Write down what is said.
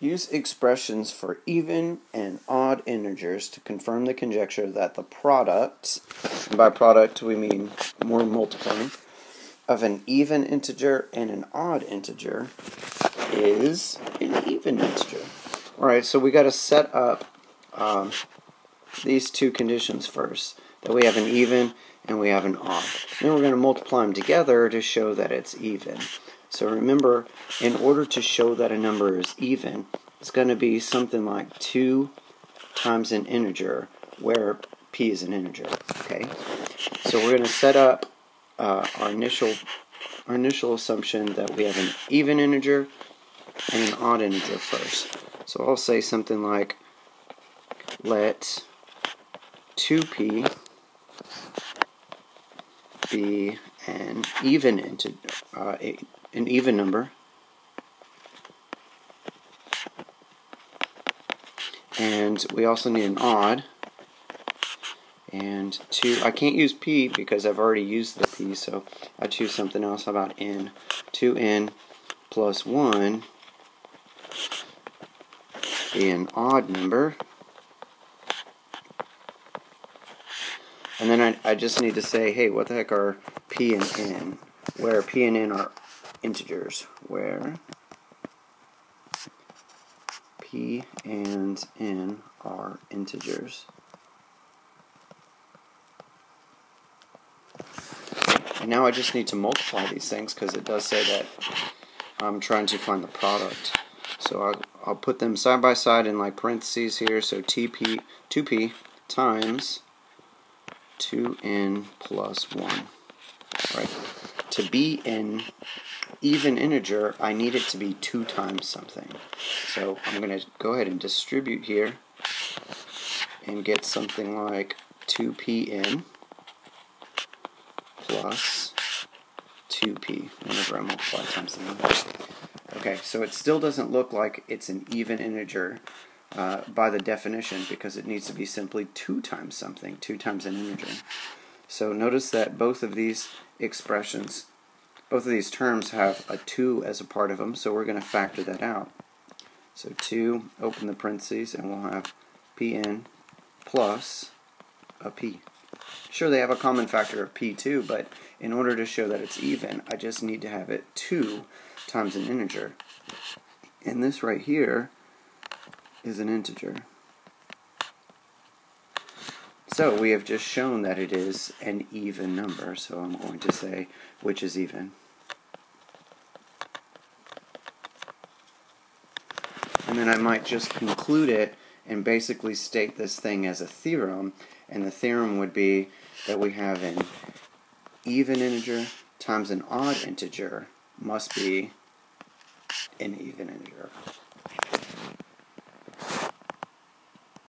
Use expressions for even and odd integers to confirm the conjecture that the product, and by product we mean we're multiplying, of an even integer and an odd integer is an even integer. Alright, so we got to set up these two conditions first, that we have an even and we have an odd. Then we're going to multiply them together to show that it's even. So remember, in order to show that a number is even, it's going to be something like 2 times an integer, where p is an integer. Okay, so we're going to set up our initial assumption that we have an even integer and an odd integer first. So I'll say something like, let 2p be an even integer, an even number, and we also need an odd, and 2, I can't use p because I've already used the p, so I choose something else. How about n? 2n plus 1 be an odd number, and then I just need to say, hey, what the heck are p and n? Where p and n are integers, where p and n are integers. And now I just need to multiply these things because it does say that I'm trying to find the product. So I'll put them side by side in like parentheses here. So 2p times 2n plus 1. Right? To be an even integer, I need it to be 2 times something. So I'm going to go ahead and distribute here and get something like 2pn plus 2p whenever I multiply times something. Okay, so it still doesn't look like it's an even integer by the definition, because it needs to be simply 2 times something, 2 times an integer. So notice that both of these expressions, both of these terms have a 2 as a part of them, so we're going to factor that out. So 2, open the parentheses, and we'll have pn plus a p. Sure, they have a common factor of p too, but in order to show that it's even, I just need to have it 2 times an integer. And this right here is an integer. So we have just shown that it is an even number, so I'm going to say which is even. And then I might just conclude it and basically state this thing as a theorem, and the theorem would be that we have an even integer times an odd integer must be an even integer.